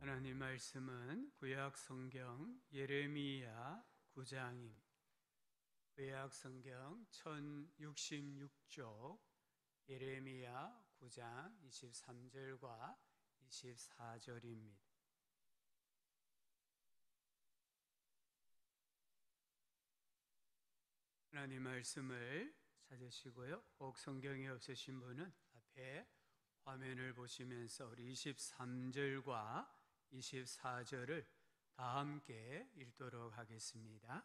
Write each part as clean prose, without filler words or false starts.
하나님 말씀은 구약 성경 예레미야 9장입니다. 구약 성경 1066쪽 예레미야 9장 23절과 24절입니다. 하나님 말씀을 찾으시고요. 꼭 성경이 없으신 분은 앞에 화면을 보시면서 우리 23절과 24절을 다 함께 읽도록 하겠습니다.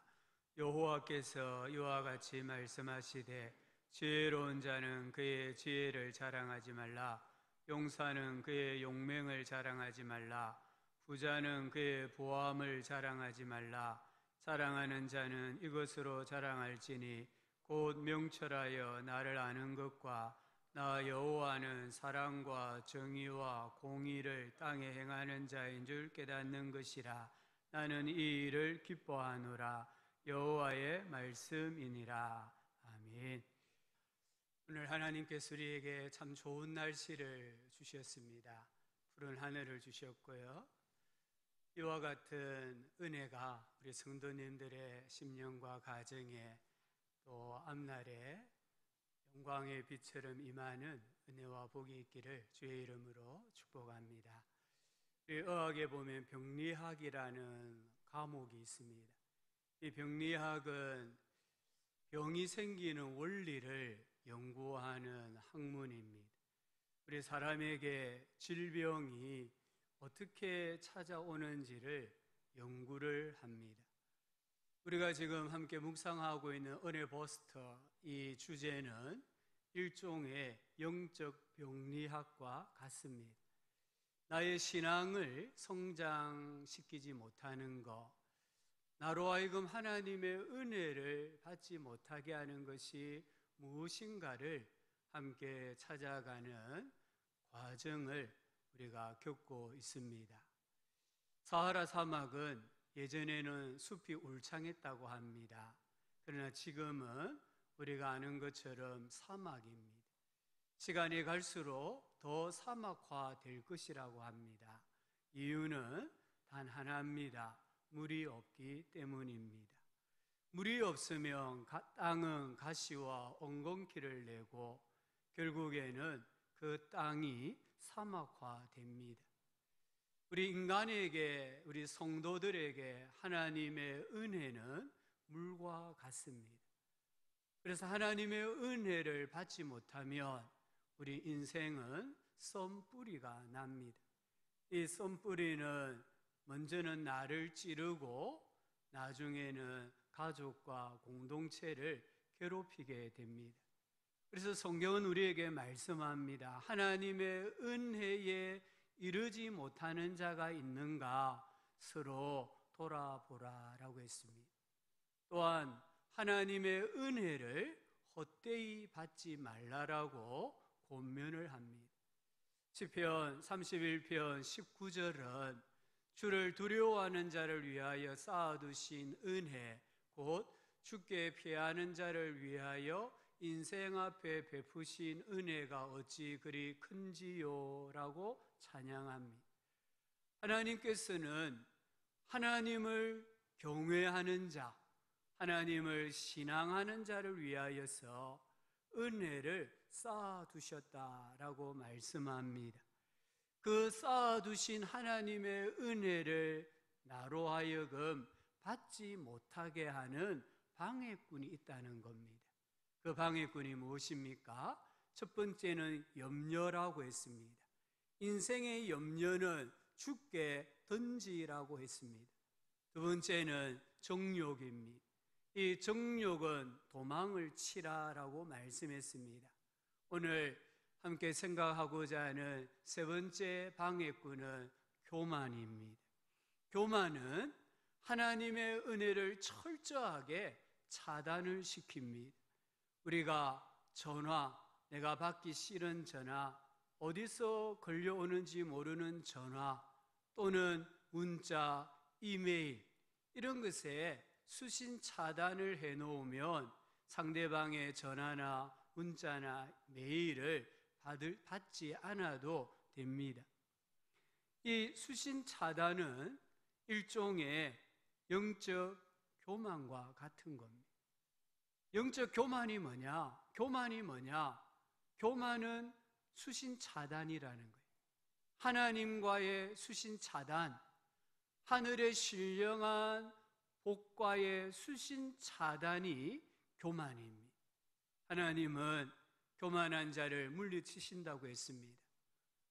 여호와께서 이와 같이 말씀하시되 지혜로운 자는 그의 지혜를 자랑하지 말라. 용사는 그의 용맹을 자랑하지 말라. 부자는 그의 보암을 자랑하지 말라. 자랑하는 자는 이것으로 자랑할지니 곧 명철하여 나를 아는 것과 나 여호와는 사랑과 정의와 공의를 땅에 행하는 자인 줄 깨닫는 것이라. 나는 이 일을 기뻐하노라. 여호와의 말씀이니라. 아멘. 오늘 하나님께서 우리에게 참 좋은 날씨를 주셨습니다. 푸른 하늘을 주셨고요. 이와 같은 은혜가 우리 성도님들의 심령과 가정에 또 앞날에 영광의 빛처럼 임하는 은혜와 복이 있기를 주의 이름으로 축복합니다. 우리 의학에 보면 병리학이라는 과목이 있습니다. 이 병리학은 병이 생기는 원리를 연구하는 학문입니다. 우리 사람에게 질병이 어떻게 찾아오는지를 연구를 합니다. 우리가 지금 함께 묵상하고 있는 은혜 버스터, 이 주제는 일종의 영적 병리학과 같습니다. 나의 신앙을 성장시키지 못하는 것, 나로 하여금 하나님의 은혜를 받지 못하게 하는 것이 무엇인가를 함께 찾아가는 과정을 우리가 겪고 있습니다. 사하라 사막은 예전에는 숲이 울창했다고 합니다. 그러나 지금은 우리가 아는 것처럼 사막입니다. 시간이 갈수록 더 사막화될 것이라고 합니다. 이유는 단 하나입니다. 물이 없기 때문입니다. 물이 없으면 땅은 가시와 엉겅퀴를 내고 결국에는 그 땅이 사막화됩니다. 우리 인간에게, 우리 성도들에게 하나님의 은혜는 물과 같습니다. 그래서 하나님의 은혜를 받지 못하면 우리 인생은 썬뿌리가 납니다. 이 썬뿌리는 먼저는 나를 찌르고 나중에는 가족과 공동체를 괴롭히게 됩니다. 그래서 성경은 우리에게 말씀합니다. 하나님의 은혜에 이르지 못하는 자가 있는가 서로 돌아보라라고 했습니다. 또한 하나님의 은혜를 헛되이 받지 말라라고 권면을 합니다. 시편 31편 19절은 주를 두려워하는 자를 위하여 쌓아두신 은혜, 곧 주께 피하는 자를 위하여 인생 앞에 베푸신 은혜가 어찌 그리 큰지요 라고 찬양합니다. 하나님께서는 하나님을 경외하는 자, 하나님을 신앙하는 자를 위하여서 은혜를 쌓아두셨다라고 말씀합니다. 그 쌓아두신 하나님의 은혜를 나로 하여금 받지 못하게 하는 방해꾼이 있다는 겁니다. 그 방해꾼이 무엇입니까? 첫 번째는 염려라고 했습니다. 인생의 염려는 죽게 던지라고 했습니다. 두 번째는 정욕입니다. 이 정욕은 도망을 치라라고 말씀했습니다. 오늘 함께 생각하고자 하는 세 번째 방해꾼은 교만입니다. 교만은 하나님의 은혜를 철저하게 차단을 시킵니다. 우리가 전화, 내가 받기 싫은 전화, 어디서 걸려오는지 모르는 전화 또는 문자, 이메일 이런 것에 수신 차단을 해놓으면 상대방의 전화나 문자나 메일을 받지 않아도 됩니다. 이 수신 차단은 일종의 영적 교만과 같은 겁니다. 영적 교만이 뭐냐? 교만은 수신 차단이라는 거예요. 하나님과의 수신 차단, 하늘의 신령한 복과의 수신 차단이 교만입니다. 하나님은 교만한 자를 물리치신다고 했습니다.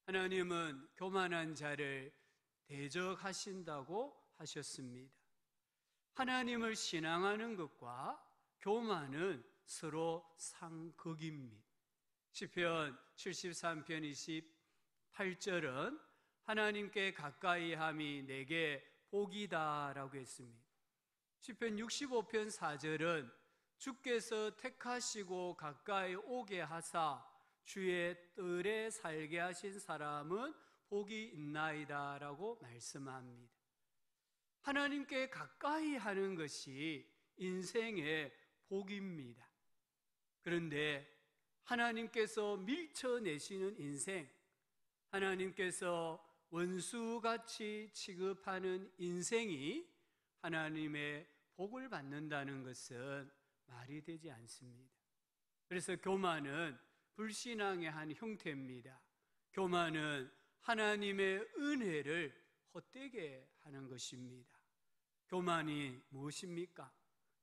하나님은 교만한 자를 대적하신다고 하셨습니다. 하나님을 신앙하는 것과 교만은 서로 상극입니다. 시편 73편 28절은 하나님께 가까이함이 내게 복이다라고 했습니다. 시편 65편 4절은 주께서 택하시고 가까이 오게 하사 주의 뜰에 살게 하신 사람은 복이 있나이다 라고 말씀합니다. 하나님께 가까이 하는 것이 인생의 복입니다. 그런데 하나님께서 밀쳐내시는 인생, 하나님께서 원수같이 취급하는 인생이 하나님의 복을 받는다는 것은 말이 되지 않습니다. 그래서 교만은 불신앙의 한 형태입니다. 교만은 하나님의 은혜를 헛되게 하는 것입니다. 교만이 무엇입니까?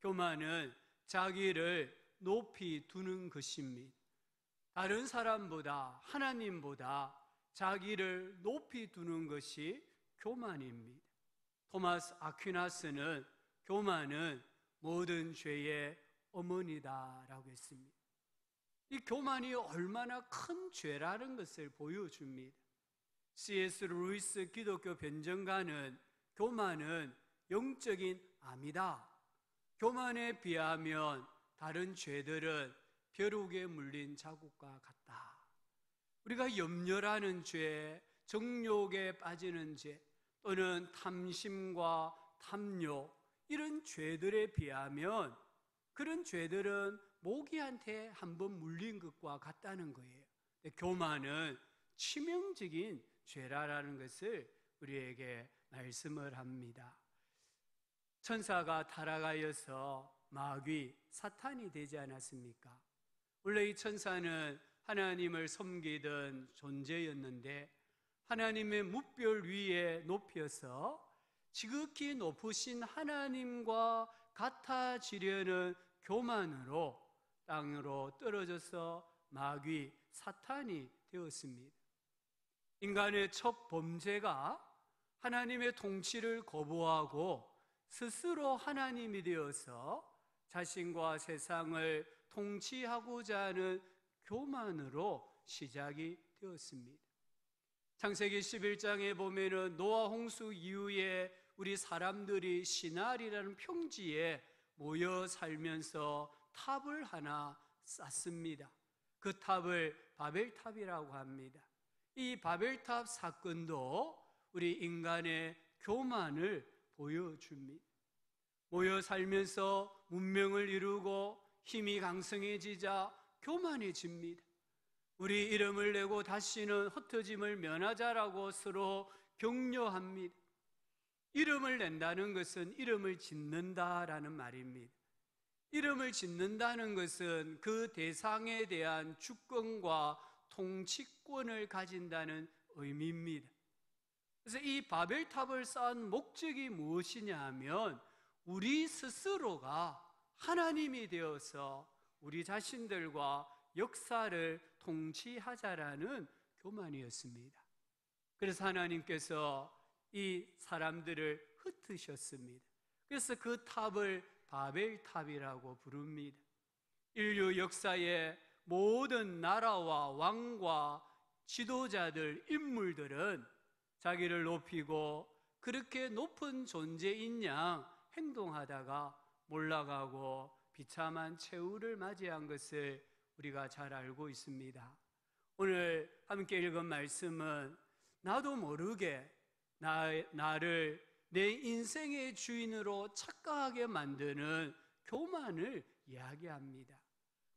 교만은 자기를 높이 두는 것입니다. 다른 사람보다, 하나님보다 자기를 높이 두는 것이 교만입니다. 토마스 아퀴나스는 교만은 모든 죄의 어머니다라고 했습니다. 이 교만이 얼마나 큰 죄라는 것을 보여줍니다. C.S. 루이스 기독교 변증가는 교만은 영적인 암이다. 교만에 비하면 다른 죄들은 벼룩에 물린 자국과 같다. 우리가 염려라는 죄, 정욕에 빠지는 죄, 또는 탐심과 탐욕, 이런 죄들에 비하면 그런 죄들은 모기한테 한번 물린 것과 같다는 거예요. 교만은 치명적인 죄라는 것을 우리에게 말씀을 합니다. 천사가 타락하여서 마귀, 사탄이 되지 않았습니까? 원래 이 천사는 하나님을 섬기던 존재였는데 하나님의 뭇별 위에 높여서 지극히 높으신 하나님과 같아지려는 교만으로 땅으로 떨어져서 마귀, 사탄이 되었습니다. 인간의 첫 범죄가 하나님의 통치를 거부하고 스스로 하나님이 되어서 자신과 세상을 통치하고자 하는 교만으로 시작이 되었습니다. 창세기 11장에 보면은 노아 홍수 이후에 우리 사람들이 시날이라는 평지에 모여 살면서 탑을 하나 쌓습니다. 그 탑을 바벨탑이라고 합니다. 이 바벨탑 사건도 우리 인간의 교만을 보여줍니다. 모여 살면서 문명을 이루고 힘이 강성해지자 교만해집니다. 우리 이름을 내고 다시는 흩어짐을 면하자라고 서로 격려합니다. 이름을 낸다는 것은 이름을 짓는다라는 말입니다. 이름을 짓는다는 것은 그 대상에 대한 주권과 통치권을 가진다는 의미입니다. 그래서 이 바벨탑을 쌓은 목적이 무엇이냐 하면 우리 스스로가 하나님이 되어서 우리 자신들과 역사를 통치하자라는 교만이었습니다. 그래서 하나님께서 이 사람들을 흩으셨습니다. 그래서 그 탑을 바벨탑이라고 부릅니다. 인류 역사의 모든 나라와 왕과 지도자들, 인물들은 자기를 높이고 그렇게 높은 존재인 양 행동하다가 몰락하고 비참한 최후를 맞이한 것을 우리가 잘 알고 있습니다. 오늘 함께 읽은 말씀은 나도 모르게 나를 내 인생의 주인으로 착각하게 만드는 교만을 이야기합니다.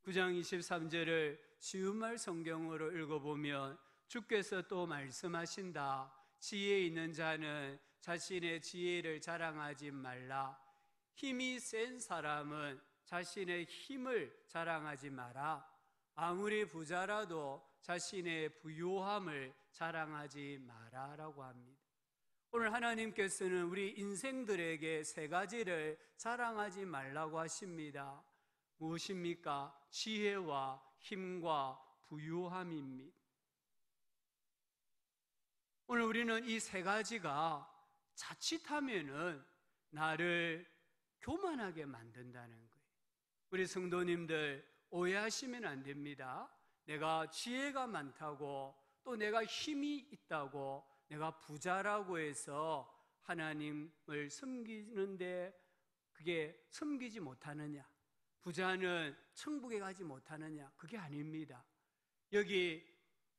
9장 23절을 쉬운 말 성경으로 읽어보면 주께서 또 말씀하신다. 지혜 있는 자는 자신의 지혜를 자랑하지 말라. 힘이 센 사람은 자신의 힘을 자랑하지 마라. 아무리 부자라도 자신의 부요함을 자랑하지 마라라고 합니다. 오늘 하나님께서는 우리 인생들에게 세 가지를 자랑하지 말라고 하십니다. 무엇입니까? 지혜와 힘과 부요함입니다. 오늘 우리는 이 세 가지가 자칫하면은 나를 교만하게 만든다는 거예요. 우리 성도님들 오해하시면 안 됩니다. 내가 지혜가 많다고, 또 내가 힘이 있다고, 내가 부자라고 해서 하나님을 섬기는데 그게 섬기지 못하느냐, 부자는 천국에 가지 못하느냐, 그게 아닙니다. 여기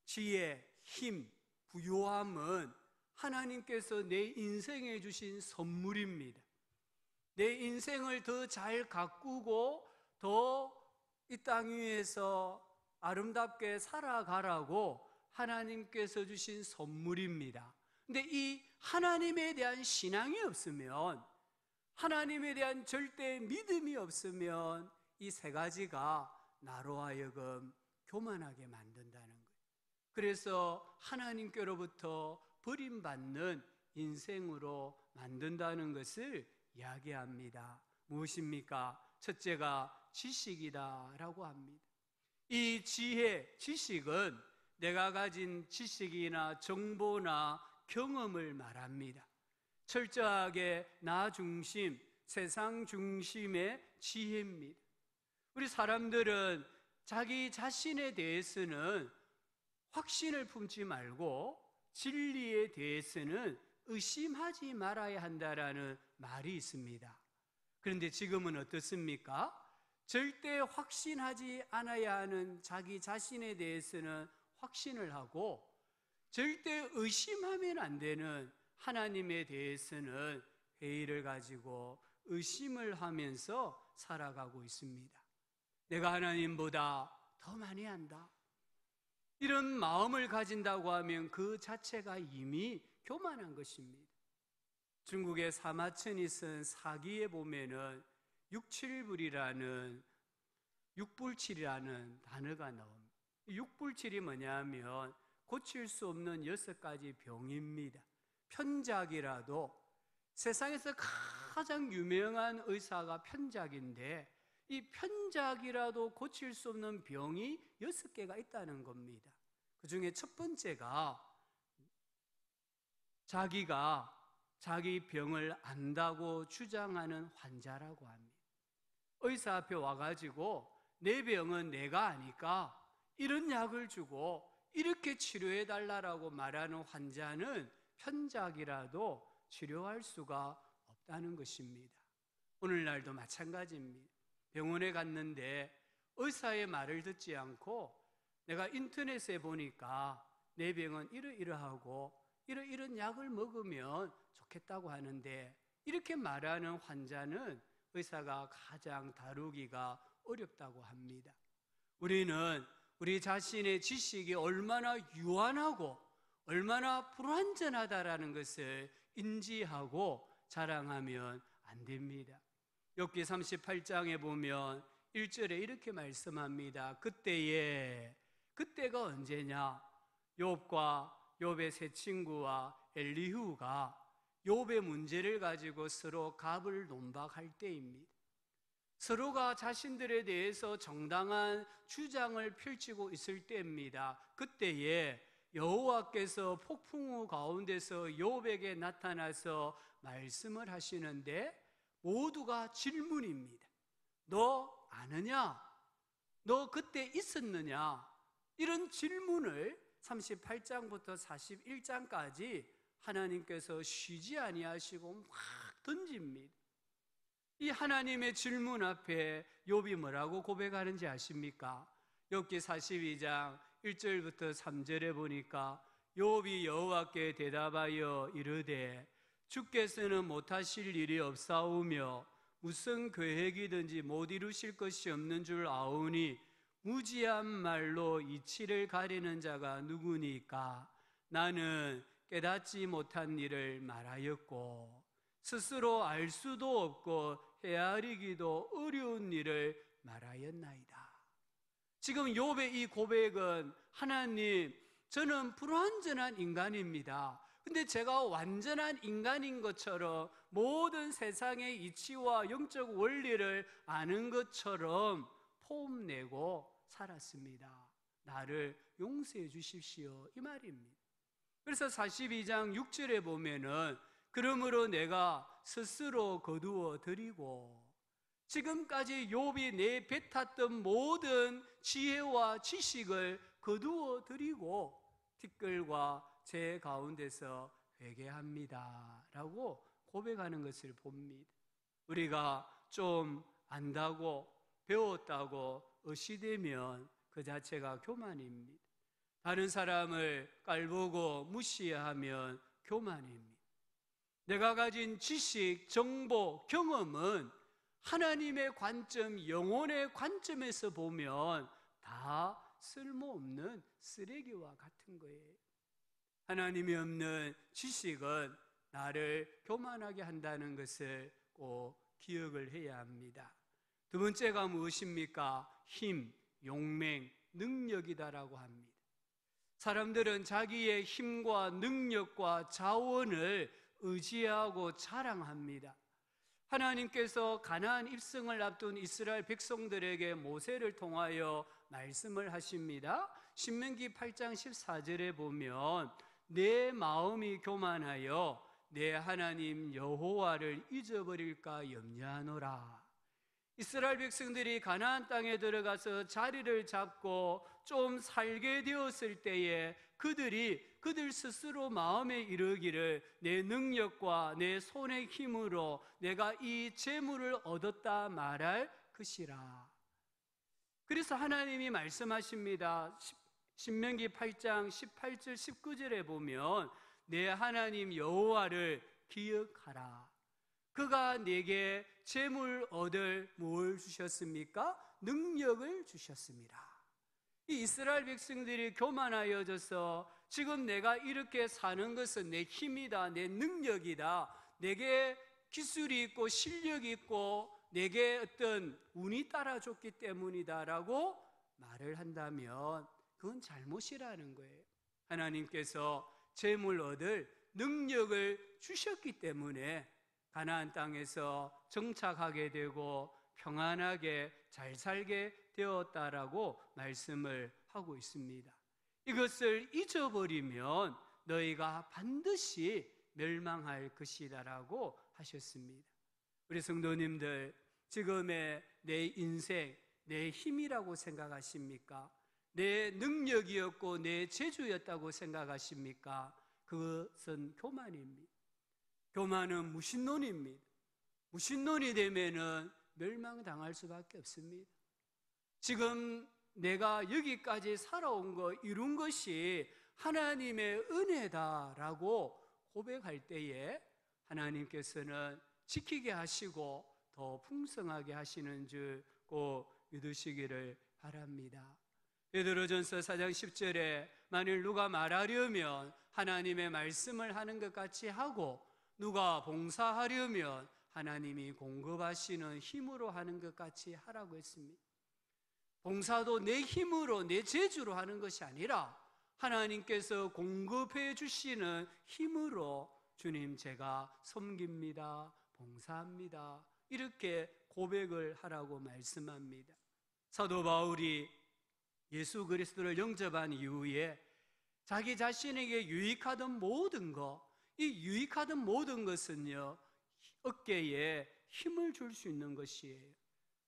지혜, 힘, 부요함은 하나님께서 내 인생에 주신 선물입니다. 내 인생을 더 잘 가꾸고 더 이 땅 위에서 아름답게 살아가라고 하나님께서 주신 선물입니다. 근데 이 하나님에 대한 신앙이 없으면, 하나님에 대한 절대 믿음이 없으면 이 세 가지가 나로 하여금 교만하게 만든다는 거예요. 그래서 하나님께로부터 버림받는 인생으로 만든다는 것을 이야기합니다. 무엇입니까? 첫째가 지식이다라고 합니다. 이 지혜, 지식은 내가 가진 지식이나 정보나 경험을 말합니다. 철저하게 나 중심, 세상 중심의 지혜입니다. 우리 사람들은 자기 자신에 대해서는 확신을 품지 말고 진리에 대해서는 의심하지 말아야 한다라는 말이 있습니다. 그런데 지금은 어떻습니까? 절대 확신하지 않아야 하는 자기 자신에 대해서는 확신을 하고, 절대 의심하면 안 되는 하나님에 대해서는 회의를 가지고 의심을 하면서 살아가고 있습니다. 내가 하나님보다 더 많이 안다, 이런 마음을 가진다고 하면 그 자체가 이미 교만한 것입니다. 중국의 사마천이 쓴 사기에 보면은 육칠불이라는, 육불칠이라는 단어가 나옵니다. 육불칠이 뭐냐면 고칠 수 없는 6가지 병입니다. 편작이라도, 세상에서 가장 유명한 의사가 편작인데 이 편작이라도 고칠 수 없는 병이 6개가 있다는 겁니다. 그 중에 첫 번째가 자기가 자기 병을 안다고 주장하는 환자라고 합니다. 의사 앞에 와가지고 내 병은 내가 아니까 이런 약을 주고 이렇게 치료해달라고 말하는 환자는 편작이라도 치료할 수가 없다는 것입니다. 오늘날도 마찬가지입니다. 병원에 갔는데 의사의 말을 듣지 않고 내가 인터넷에 보니까 내 병은 이러이러하고 이런 약을 먹으면 좋겠다고 하는데, 이렇게 말하는 환자는 의사가 가장 다루기가 어렵다고 합니다. 우리는 우리 자신의 지식이 얼마나 유한하고 얼마나 불완전하다라는 것을 인지하고 자랑하면 안 됩니다. 욥기 38장에 보면 1절에 이렇게 말씀합니다. 그때가 언제냐? 욥과 욥의 세 친구와 엘리후가 욥의 문제를 가지고 서로 갑을 논박할 때입니다. 서로가 자신들에 대해서 정당한 주장을 펼치고 있을 때입니다. 그때에 여호와께서 폭풍우 가운데서 욥에게 나타나서 말씀을 하시는데 모두가 질문입니다. 너 아느냐? 너 그때 있었느냐? 이런 질문을 38장부터 41장까지 하나님께서 쉬지 아니하시고 막 던집니다. 이 하나님의 질문 앞에 욥이 뭐라고 고백하는지 아십니까? 욥기 42장 1절부터 3절에 보니까 욥이 여호와께 대답하여 이르되 주께서는 못하실 일이 없사오며 무슨 계획이든지 못 이루실 것이 없는 줄 아오니 무지한 말로 이치를 가리는 자가 누구니까? 나는 깨닫지 못한 일을 말하였고 스스로 알 수도 없고 헤아리기도 어려운 일을 말하였나이다. 지금 욥의 이 고백은 하나님, 저는 불완전한 인간입니다. 근데 제가 완전한 인간인 것처럼 모든 세상의 이치와 영적 원리를 아는 것처럼 폼내고 살았습니다. 나를 용서해 주십시오, 이 말입니다. 그래서 42장 6절에 보면은 그러므로 내가 스스로 거두어 드리고, 지금까지 욥이 내뱉었던 모든 지혜와 지식을 거두어 드리고 티끌과 제 가운데서 회개합니다 라고 고백하는 것을 봅니다. 우리가 좀 안다고 배웠다고 의시되면 그 자체가 교만입니다. 다른 사람을 깔보고 무시하면 교만입니다. 내가 가진 지식, 정보, 경험은 하나님의 관점, 영혼의 관점에서 보면 다 쓸모없는 쓰레기와 같은 거예요. 하나님이 없는 지식은 나를 교만하게 한다는 것을 꼭 기억을 해야 합니다. 두 번째가 무엇입니까? 힘, 용맹, 능력이다라고 합니다. 사람들은 자기의 힘과 능력과 자원을 의지하고 자랑합니다. 하나님께서 가나안 입성을 앞둔 이스라엘 백성들에게 모세를 통하여 말씀을 하십니다. 신명기 8장 14절에 보면 내 마음이 교만하여 내 하나님 여호와를 잊어버릴까 염려하노라. 이스라엘 백성들이 가나안 땅에 들어가서 자리를 잡고 좀 살게 되었을 때에 그들 스스로 마음에 이르기를 내 능력과 내 손의 힘으로 내가 이 재물을 얻었다 말할 것이라. 그래서 하나님이 말씀하십니다. 신명기 8장 18절 19절에 보면 내 하나님 여호와를 기억하라. 그가 내게 재물 얻을 뭘 주셨습니까? 능력을 주셨습니다. 이 이스라엘 백성들이 교만하여져서 지금 내가 이렇게 사는 것은 내 힘이다, 내 능력이다, 내게 기술이 있고 실력이 있고 내게 어떤 운이 따라줬기 때문이다라고 말을 한다면 그건 잘못이라는 거예요. 하나님께서 재물 얻을 능력을 주셨기 때문에 가나안 땅에서 정착하게 되고 평안하게 잘 살게 되었다라고 말씀을 하고 있습니다. 이것을 잊어버리면 너희가 반드시 멸망할 것이다라고 하셨습니다. 우리 성도님들, 지금의 내 인생, 내 힘이라고 생각하십니까? 내 능력이었고 내 재주였다고 생각하십니까? 그것은 교만입니다. 교만은 무신론입니다. 무신론이 되면은 멸망당할 수밖에 없습니다. 지금 내가 여기까지 살아온 거, 이룬 것이 하나님의 은혜다라고 고백할 때에 하나님께서는 지키게 하시고 더 풍성하게 하시는 줄 꼭 믿으시기를 바랍니다. 베드로전서 4장 10절에 만일 누가 말하려면 하나님의 말씀을 하는 것 같이 하고 누가 봉사하려면 하나님이 공급하시는 힘으로 하는 것 같이 하라고 했습니다. 봉사도 내 힘으로, 내 재주로 하는 것이 아니라 하나님께서 공급해 주시는 힘으로 주님 제가 섬깁니다, 봉사합니다, 이렇게 고백을 하라고 말씀합니다. 사도 바울이 예수 그리스도를 영접한 이후에 자기 자신에게 유익하던 모든 것, 이 유익하던 모든 것은요, 어깨에 힘을 줄 수 있는 것이에요.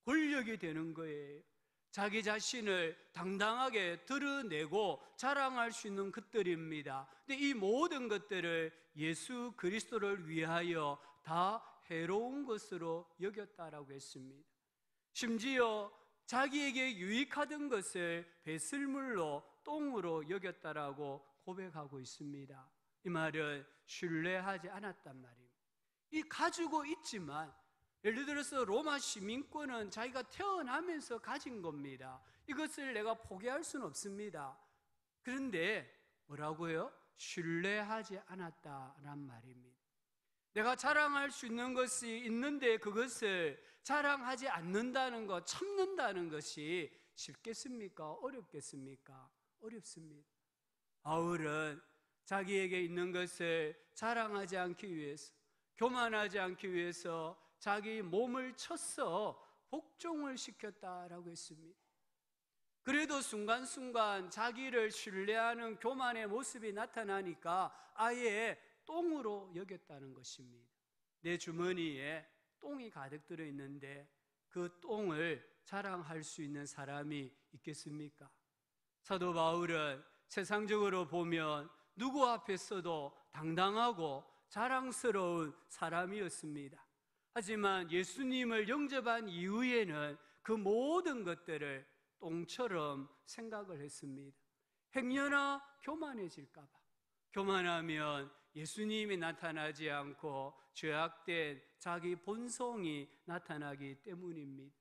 권력이 되는 거예요. 자기 자신을 당당하게 드러내고 자랑할 수 있는 것들입니다. 근데 이 모든 것들을 예수 그리스도를 위하여 다 해로운 것으로 여겼다라고 했습니다. 심지어 자기에게 유익하던 것을 배설물로 똥으로 여겼다라고 고백하고 있습니다. 이 말은 신뢰하지 않았단 말입니다. 이 가지고 있지만, 예를 들어서 로마 시민권은 자기가 태어나면서 가진 겁니다. 이것을 내가 포기할 수는 없습니다. 그런데 뭐라고요? 신뢰하지 않았다란 말입니다. 내가 자랑할 수 있는 것이 있는데 그것을 자랑하지 않는다는 것, 참는다는 것이 쉽겠습니까? 어렵겠습니까? 어렵습니다. 바울은 자기에게 있는 것을 자랑하지 않기 위해서, 교만하지 않기 위해서 자기 몸을 쳐서 복종을 시켰다라고 했습니다. 그래도 순간순간 자기를 신뢰하는 교만의 모습이 나타나니까 아예 똥으로 여겼다는 것입니다. 내 주머니에 똥이 가득 들어있는데 그 똥을 자랑할 수 있는 사람이 있겠습니까? 사도 바울은 세상적으로 보면 누구 앞에서도 당당하고 자랑스러운 사람이었습니다. 하지만 예수님을 영접한 이후에는 그 모든 것들을 똥처럼 생각을 했습니다. 행여나 교만해질까 봐. 교만하면 예수님이 나타나지 않고 죄악된 자기 본성이 나타나기 때문입니다.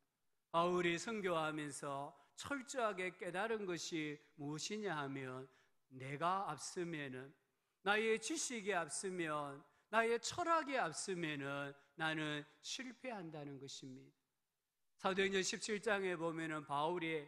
바울이 선교하면서 철저하게 깨달은 것이 무엇이냐 하면, 내가 앞서면은, 나의 지식이 앞서면, 나의 철학이 앞서면은 나는 실패한다는 것입니다. 사도행전 17장에 보면은 바울이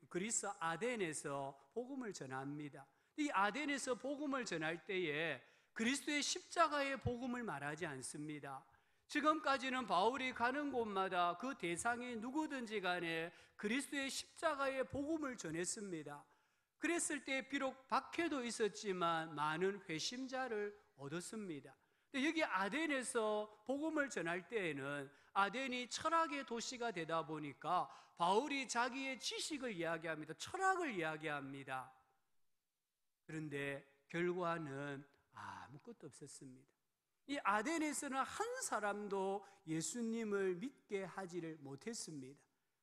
그리스 아덴에서 복음을 전합니다. 이 아덴에서 복음을 전할 때에 그리스도의 십자가의 복음을 말하지 않습니다. 지금까지는 바울이 가는 곳마다 그 대상이 누구든지 간에 그리스도의 십자가의 복음을 전했습니다. 그랬을 때 비록 박해도 있었지만 많은 회심자를 얻었습니다. 근데 여기 아덴에서 복음을 전할 때에는 아덴이 철학의 도시가 되다 보니까 바울이 자기의 지식을 이야기합니다. 철학을 이야기합니다. 그런데 결과는 아무것도 없었습니다. 이 아덴에서는 한 사람도 예수님을 믿게 하지를 못했습니다.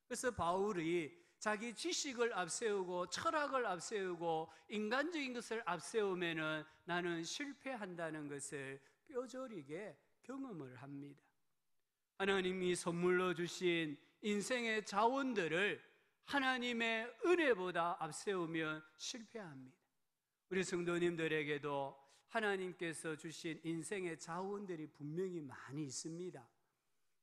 그래서 바울이 자기 지식을 앞세우고 철학을 앞세우고 인간적인 것을 앞세우면은 나는 실패한다는 것을 뼈저리게 경험을 합니다. 하나님이 선물로 주신 인생의 자원들을 하나님의 은혜보다 앞세우면 실패합니다. 우리 성도님들에게도 하나님께서 주신 인생의 자원들이 분명히 많이 있습니다.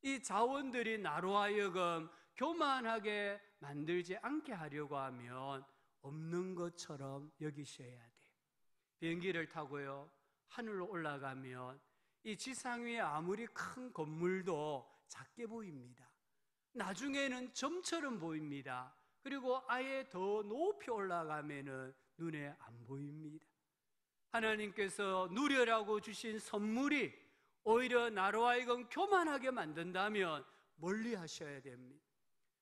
이 자원들이 나로 하여금 교만하게 만들지 않게 하려고 하면 없는 것처럼 여기셔야 돼요. 비행기를 타고요, 하늘로 올라가면 이 지상 위에 아무리 큰 건물도 작게 보입니다. 나중에는 점처럼 보입니다. 그리고 아예 더 높이 올라가면은 눈에 안 보입니다. 하나님께서 누려라고 주신 선물이 오히려 나로 하여금 교만하게 만든다면 멀리 하셔야 됩니다.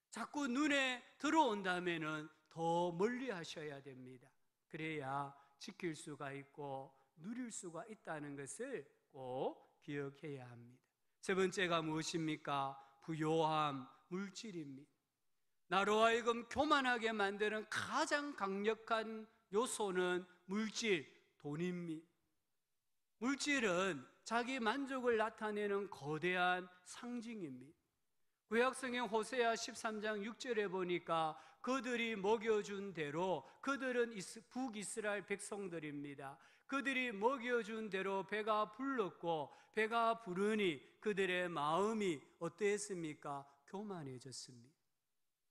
자꾸 눈에 들어온다면은 더 멀리 하셔야 됩니다. 그래야 지킬 수가 있고 누릴 수가 있다는 것을 꼭 기억해야 합니다. 세 번째가 무엇입니까? 부요함, 물질입니다. 나로 하여금 교만하게 만드는 가장 강력한 요소는 물질, 돈입니다. 물질은 자기 만족을 나타내는 거대한 상징입니다. 구약성경 호세아 13장 6절에 보니까 그들이 먹여준 대로, 그들은 북이스라엘 백성들입니다. 그들이 먹여준 대로 배가 불렀고 배가 부르니 그들의 마음이 어땠습니까? 교만해졌습니다.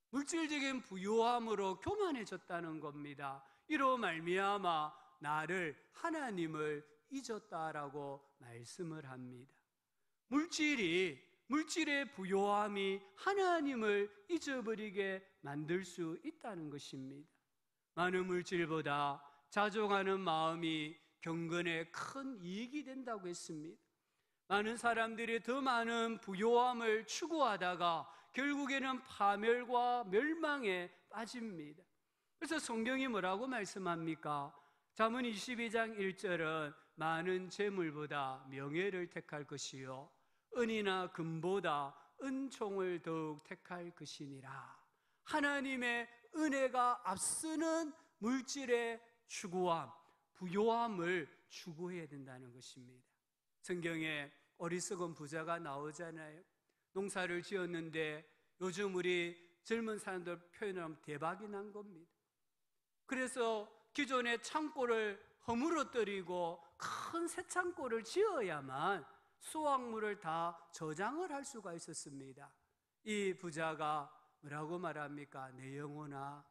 물질적인 부요함으로 교만해졌다는 겁니다. 이로 말미암아 나를, 하나님을 잊었다라고 말씀을 합니다. 물질의 부요함이 하나님을 잊어버리게 만들 수 있다는 것입니다. 많은 물질보다 자족하는 마음이 경건에 큰 이익이 된다고 했습니다. 많은 사람들이 더 많은 부요함을 추구하다가 결국에는 파멸과 멸망에 빠집니다. 그래서 성경이 뭐라고 말씀합니까? 잠언 22장 1절은 많은 재물보다 명예를 택할 것이요 은이나 금보다 은총을 더욱 택할 것이니라. 하나님의 은혜가 앞서는 물질의 추구함, 부요함을 추구해야 된다는 것입니다. 성경에 어리석은 부자가 나오잖아요. 농사를 지었는데 요즘 우리 젊은 사람들 표현하면 대박이 난 겁니다. 그래서 기존의 창고를 허물어뜨리고 큰 새창고를 지어야만 수확물을 다 저장을 할 수가 있었습니다. 이 부자가 뭐라고 말합니까? 내 영혼아,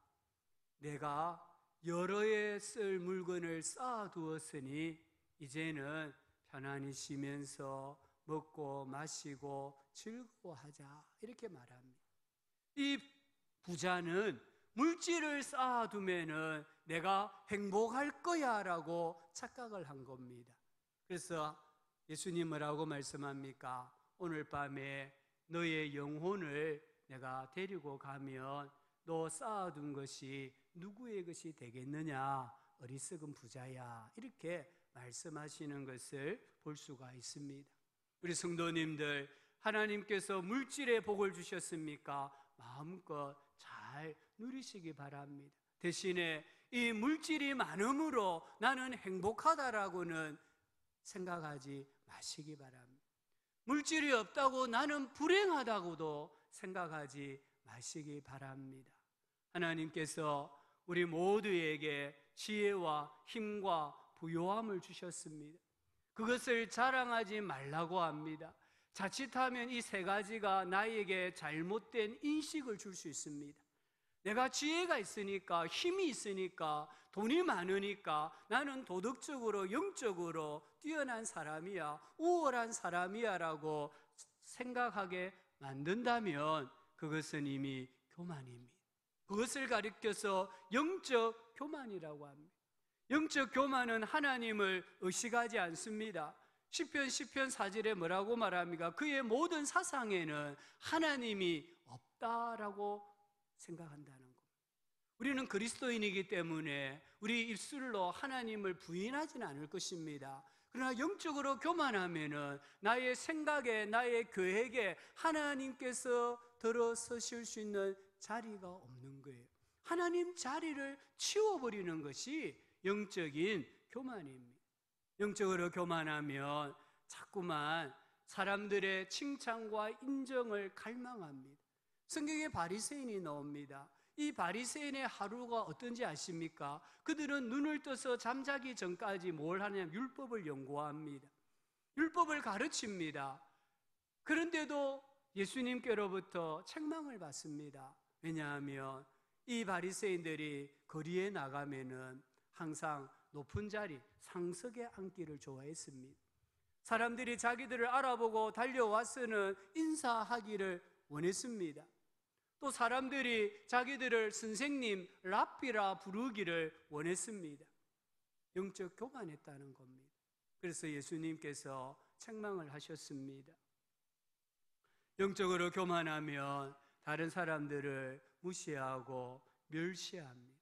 내가 여러 해 쓸 물건을 쌓아두었으니 이제는 편안히 쉬면서 먹고 마시고 즐거워하자, 이렇게 말합니다. 이 부자는 물질을 쌓아두면은 내가 행복할 거야 라고 착각을 한 겁니다. 그래서 예수님 뭐라고 말씀합니까? 오늘 밤에 너의 영혼을 내가 데리고 가면 너 쌓아둔 것이 누구의 것이 되겠느냐? 어리석은 부자야, 이렇게 말씀하시는 것을 볼 수가 있습니다. 우리 성도님들, 하나님께서 물질의 복을 주셨습니까? 마음껏 잘 누리시기 바랍니다. 대신에 이 물질이 많음으로 나는 행복하다라고는 생각하지 마시기 바랍니다. 물질이 없다고 나는 불행하다고도 생각하지 마시기 바랍니다. 하나님께서 우리 모두에게 지혜와 힘과 부요함을 주셨습니다. 그것을 자랑하지 말라고 합니다. 자칫하면 이 세 가지가 나에게 잘못된 인식을 줄 수 있습니다. 내가 지혜가 있으니까, 힘이 있으니까, 돈이 많으니까 나는 도덕적으로, 영적으로 뛰어난 사람이야, 우월한 사람이야 라고 생각하게 만든다면 그것은 이미 교만입니다. 그것을 가리켜서 영적 교만이라고 합니다. 영적 교만은 하나님을 의식하지 않습니다. 시편 4절에 뭐라고 말합니까? 그의 모든 사상에는 하나님이 없다라고 생각한다는 겁니다. 우리는 그리스도인이기 때문에 우리 입술로 하나님을 부인하지는 않을 것입니다. 그러나 영적으로 교만하면은 나의 생각에, 나의 계획에 하나님께서 들어서실 수 있는 자리가 없는 거예요. 하나님 자리를 치워버리는 것이 영적인 교만입니다. 영적으로 교만하면 자꾸만 사람들의 칭찬과 인정을 갈망합니다. 성경에 바리새인이 나옵니다. 이 바리새인의 하루가 어떤지 아십니까? 그들은 눈을 떠서 잠자기 전까지 뭘 하냐면 율법을 연구합니다. 율법을 가르칩니다. 그런데도 예수님께로부터 책망을 받습니다. 왜냐하면 이 바리새인들이 거리에 나가면은 항상 높은 자리, 상석에 앉기를 좋아했습니다. 사람들이 자기들을 알아보고 달려와서는 인사하기를 원했습니다. 또 사람들이 자기들을 선생님, 랍비라 부르기를 원했습니다. 영적 교만했다는 겁니다. 그래서 예수님께서 책망을 하셨습니다. 영적으로 교만하면 다른 사람들을 무시하고 멸시합니다.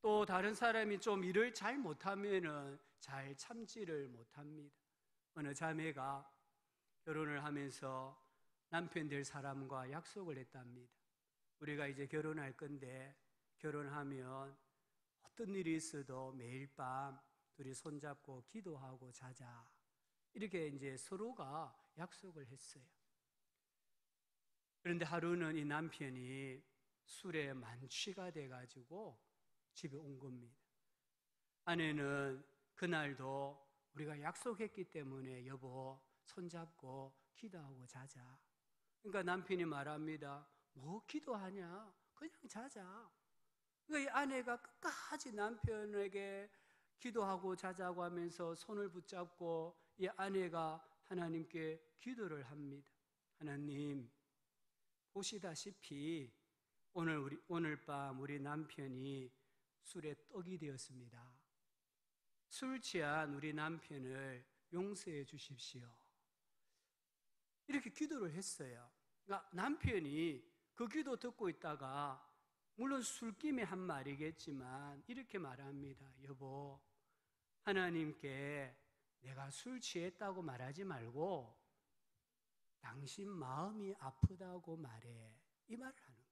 또 다른 사람이 좀 일을 잘 못하면은 잘 참지를 못합니다. 어느 자매가 결혼을 하면서 남편 될 사람과 약속을 했답니다. 우리가 이제 결혼할 건데 결혼하면 어떤 일이 있어도 매일 밤 둘이 손잡고 기도하고 자자, 이렇게 이제 서로가 약속을 했어요. 그런데 하루는 이 남편이 술에 만취가 돼가지고 집에 온 겁니다. 아내는 그날도 우리가 약속했기 때문에 여보 손잡고 기도하고 자자. 그러니까 남편이 말합니다. 뭐 기도하냐? 그냥 자자. 그러니까 이 아내가 끝까지 남편에게 기도하고 자자고 하면서 손을 붙잡고 이 아내가 하나님께 기도를 합니다. 하나님, 보시다시피 오늘 밤 우리 남편이 술에 떡이 되었습니다. 술 취한 우리 남편을 용서해 주십시오. 이렇게 기도를 했어요. 그러니까 남편이 그 기도 듣고 있다가 물론 술김에 한 말이겠지만 이렇게 말합니다. 여보, 하나님께 내가 술 취했다고 말하지 말고 당신 마음이 아프다고 말해. 이 말을 하는 거예요.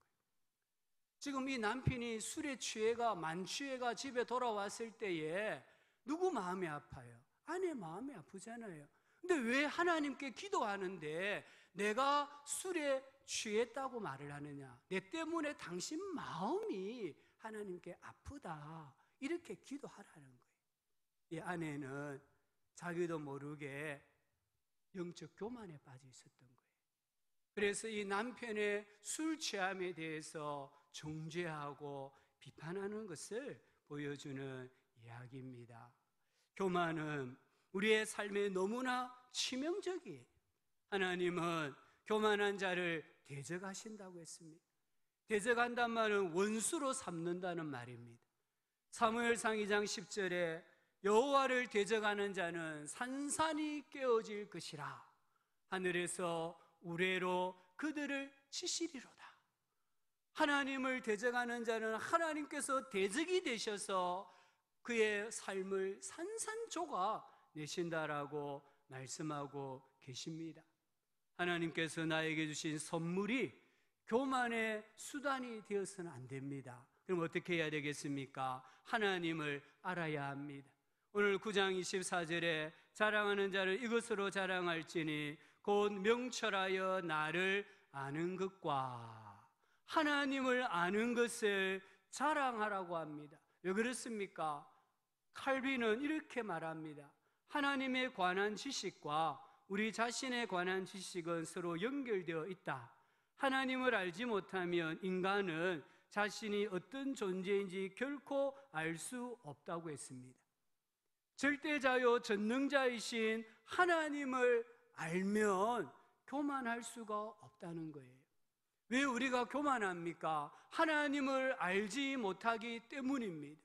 지금 이 남편이 술에 취해가 만취해가 집에 돌아왔을 때에 누구 마음이 아파요? 아내 마음이 아프잖아요. 근데 왜 하나님께 기도하는데 내가 술에 취했다고 말을 하느냐? 내 때문에 당신 마음이 하나님께 아프다, 이렇게 기도하라는 거예요. 이 아내는 자기도 모르게 영적 교만에 빠져 있었던 거예요. 그래서 이 남편의 술 취함에 대해서 정죄하고 비판하는 것을 보여주는 이야기입니다. 교만은 우리의 삶에 너무나 치명적이에요. 하나님은 교만한 자를 대적하신다고 했습니다. 대적한단 말은 원수로 삼는다는 말입니다. 사무엘상 2장 10절에 여호와를 대적하는 자는 산산이 깨어질 것이라, 하늘에서 우레로 그들을 치시리로다. 하나님을 대적하는 자는 하나님께서 대적이 되셔서 그의 삶을 산산조각 내신다라고 말씀하고 계십니다. 하나님께서 나에게 주신 선물이 교만의 수단이 되어서는 안 됩니다. 그럼 어떻게 해야 되겠습니까? 하나님을 알아야 합니다. 오늘 9장 24절에 자랑하는 자를 이것으로 자랑할지니 곧 명철하여 나를 아는 것과 하나님을 아는 것을 자랑하라고 합니다. 왜 그렇습니까? 칼빈은 이렇게 말합니다. 하나님에 관한 지식과 우리 자신에 관한 지식은 서로 연결되어 있다. 하나님을 알지 못하면 인간은 자신이 어떤 존재인지 결코 알 수 없다고 했습니다. 절대자요 전능자이신 하나님을 알면 교만할 수가 없다는 거예요. 왜 우리가 교만합니까? 하나님을 알지 못하기 때문입니다.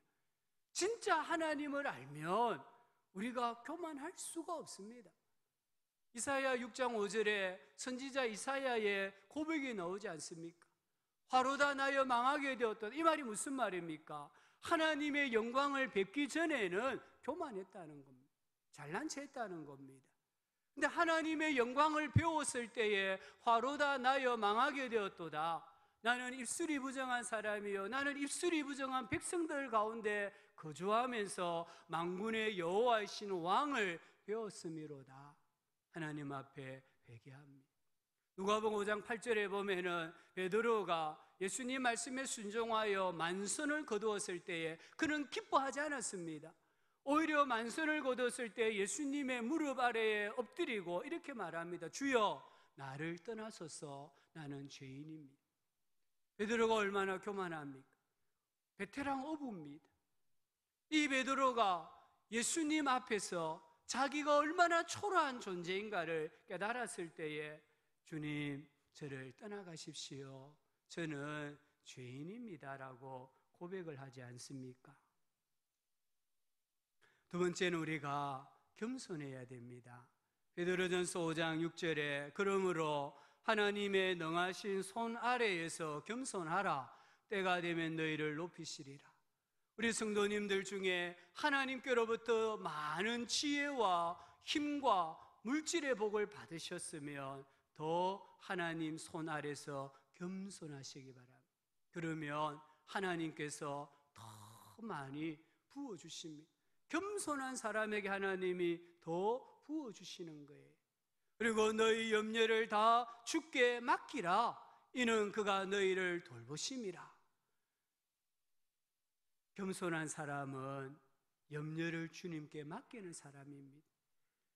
진짜 하나님을 알면 우리가 교만할 수가 없습니다. 이사야 6장 5절에 선지자 이사야의 고백이 나오지 않습니까? 화로다 나여 망하게 되었다. 이 말이 무슨 말입니까? 하나님의 영광을 뵙기 전에는 교만했다는 겁니다. 잘난 체 했다는 겁니다. 근데 하나님의 영광을 배웠을 때에 화로다 나여 망하게 되었도다. 나는 입술이 부정한 사람이요 나는 입술이 부정한 백성들 가운데 거주하면서 만군의 여호와이신 왕을 배웠음이로다. 하나님 앞에 회개합니다. 누가복음 5장 8절에 보면은 베드로가 예수님 말씀에 순종하여 만선을 거두었을 때에 그는 기뻐하지 않았습니다. 오히려 만선을 거두었을 때 예수님의 무릎 아래에 엎드리고 이렇게 말합니다. 주여 나를 떠나소서 나는 죄인입니다. 베드로가 얼마나 교만합니까? 베테랑 어부입니다. 이 베드로가 예수님 앞에서 자기가 얼마나 초라한 존재인가를 깨달았을 때에 주님 저를 떠나가십시오. 저는 죄인입니다라고 고백을 하지 않습니까? 두 번째는 우리가 겸손해야 됩니다. 베드로전서 5장 6절에 그러므로 하나님의 능하신 손 아래에서 겸손하라. 때가 되면 너희를 높이시리라. 우리 성도님들 중에 하나님께로부터 많은 지혜와 힘과 물질의 복을 받으셨으면 더 하나님 손 아래서 겸손하시기 바랍니다. 그러면 하나님께서 더 많이 부어주십니다. 겸손한 사람에게 하나님이 더 부어주시는 거예요. 그리고 너희 염려를 다 주께 맡기라. 이는 그가 너희를 돌보심이라. 겸손한 사람은 염려를 주님께 맡기는 사람입니다.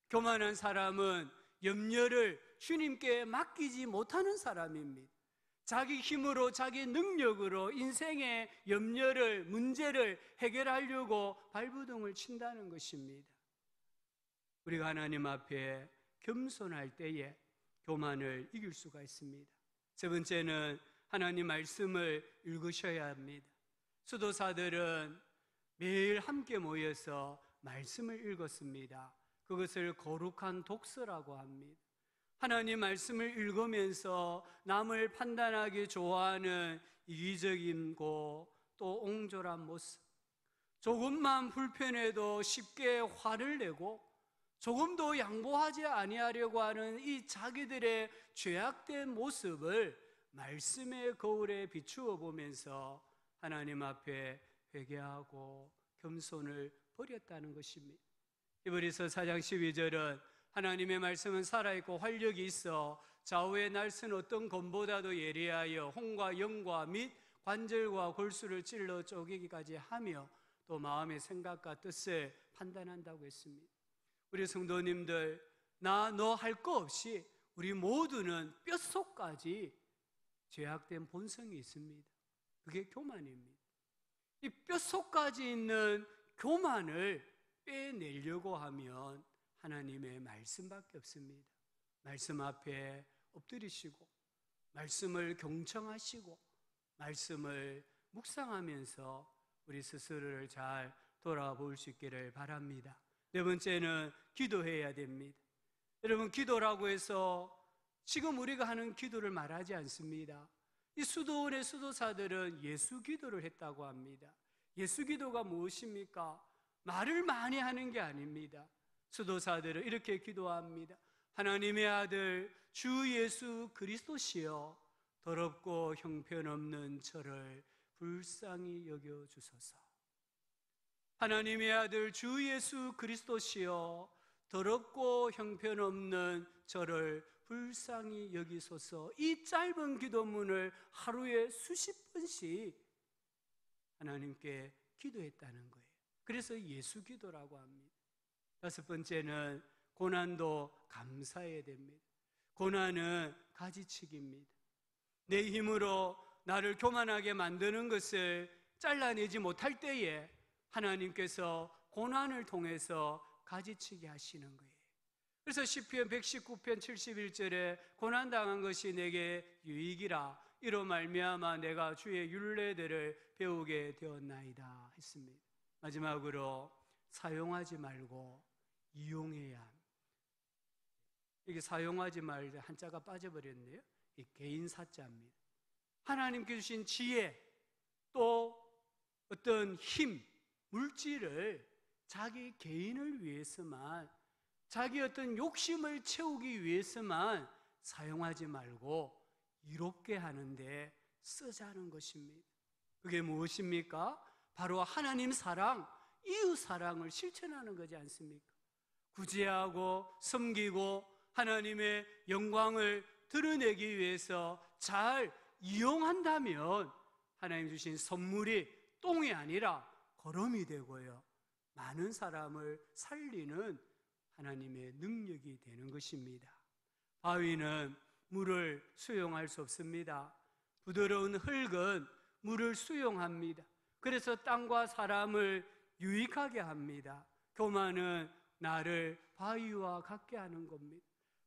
교만한 사람은 염려를 주님께 맡기지 못하는 사람입니다. 자기 힘으로 자기 능력으로 인생의 염려를 문제를 해결하려고 발버둥을 친다는 것입니다. 우리가 하나님 앞에 겸손할 때에 교만을 이길 수가 있습니다. 세 번째는 하나님 말씀을 읽으셔야 합니다. 수도사들은 매일 함께 모여서 말씀을 읽었습니다. 그것을 거룩한 독서라고 합니다. 하나님 말씀을 읽으면서 남을 판단하기 좋아하는 이기적이고 또 옹졸한 모습, 조금만 불편해도 쉽게 화를 내고 조금도 양보하지 아니하려고 하는 이 자기들의 죄악된 모습을 말씀의 거울에 비추어 보면서 하나님 앞에 회개하고 겸손을 버렸다는 것입니다. 히브리서 4장 12절은 하나님의 말씀은 살아있고 활력이 있어 좌우의 날선 어떤 검보다도 예리하여 혼과 영과 및 관절과 골수를 찔러 쪼개기까지 하며 또 마음의 생각과 뜻을 판단한다고 했습니다. 우리 성도님들, 나 너 할 거 없이 우리 모두는 뼛속까지 죄악된 본성이 있습니다. 그게 교만입니다. 이 뼛속까지 있는 교만을 빼내려고 하면 하나님의 말씀밖에 없습니다. 말씀 앞에 엎드리시고 말씀을 경청하시고 말씀을 묵상하면서 우리 스스로를 잘 돌아볼 수 있기를 바랍니다. 네 번째는 기도해야 됩니다. 여러분, 기도라고 해서 지금 우리가 하는 기도를 말하지 않습니다. 이 수도원의 수도사들은 예수 기도를 했다고 합니다. 예수 기도가 무엇입니까? 말을 많이 하는 게 아닙니다. 수도사들은 이렇게 기도합니다. 하나님의 아들 주 예수 그리스도시여, 더럽고 형편없는 저를 불쌍히 여겨주소서. 하나님의 아들 주 예수 그리스도시여, 더럽고 형편없는 저를 불쌍히 여기소서. 이 짧은 기도문을 하루에 수십 번씩 하나님께 기도했다는 거예요. 그래서 예수 기도라고 합니다. 다섯 번째는 고난도 감사해야 됩니다. 고난은 가지치기입니다. 내 힘으로 나를 교만하게 만드는 것을 잘라내지 못할 때에 하나님께서 고난을 통해서 가지치게 하시는 거예요. 그래서 시편 119편 71절에 고난당한 것이 내게 유익이라, 이로 말미암아 내가 주의 율례들을 배우게 되었나이다 했습니다. 마지막으로 사용하지 말고 이용해야 합니다. 이게 사용하지 말고 한자가 빠져버렸네요. 이 개인 사자입니다. 하나님께 주신 지혜, 또 어떤 힘, 물질을 자기 개인을 위해서만, 자기 어떤 욕심을 채우기 위해서만 사용하지 말고 이롭게 하는데 쓰자는 것입니다. 그게 무엇입니까? 바로 하나님 사랑, 이웃 사랑을 실천하는 거지 않습니까? 구제하고 섬기고 하나님의 영광을 드러내기 위해서 잘 이용한다면 하나님 주신 선물이 똥이 아니라 거름이 되고요, 많은 사람을 살리는 하나님의 능력이 되는 것입니다. 바위는 물을 수용할 수 없습니다. 부드러운 흙은 물을 수용합니다. 그래서 땅과 사람을 유익하게 합니다. 교만은 나를 바위와 같게 하는 겁니다.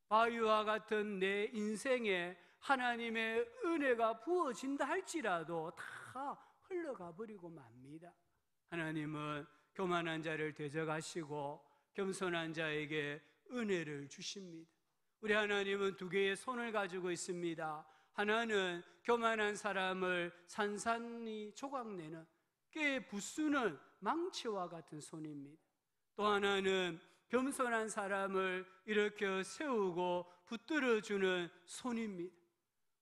바위와 같은 내 인생에 하나님의 은혜가 부어진다 할지라도 다 흘러가 버리고 맙니다. 하나님은 교만한 자를 대적하시고 겸손한 자에게 은혜를 주십니다. 우리 하나님은 두 개의 손을 가지고 있습니다. 하나는 교만한 사람을 산산히 조각내는, 꽤 부수는 망치와 같은 손입니다. 또 하나는 겸손한 사람을 일으켜 세우고 붙들어주는 손입니다.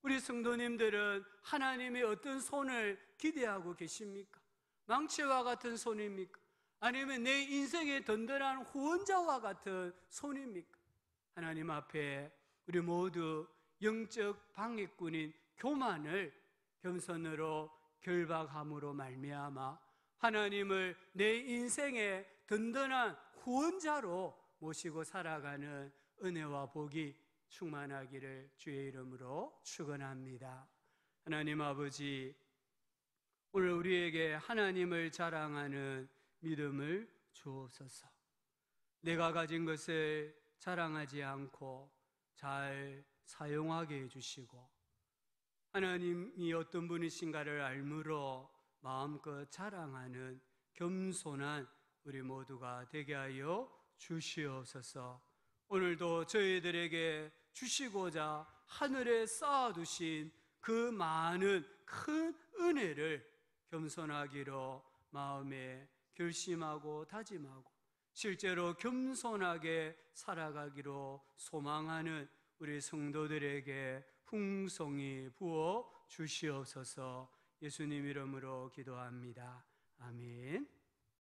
우리 성도님들은 하나님의 어떤 손을 기대하고 계십니까? 망치와 같은 손입니까? 아니면 내 인생의 든든한 후원자와 같은 손입니까? 하나님 앞에 우리 모두 영적 방해꾼인 교만을 겸손으로 결박함으로 말미암아 하나님을 내 인생의 든든한 후원자로 모시고 살아가는 은혜와 복이 충만하기를 주의 이름으로 축원합니다. 하나님 아버지, 오늘 우리에게 하나님을 자랑하는 믿음을 주옵소서. 내가 가진 것을 자랑하지 않고 잘 사용하게 해주시고, 하나님이 어떤 분이신가를 알므로 마음껏 자랑하는 겸손한 우리 모두가 되게 하여 주시옵소서. 오늘도 저희들에게 주시고자 하늘에 쌓아두신 그 많은 큰 은혜를 겸손하기로 마음에 결심하고 다짐하고 실제로 겸손하게 살아가기로 소망하는 우리 성도들에게 풍성히 부어 주시옵소서. 예수님 이름으로 기도합니다. 아멘.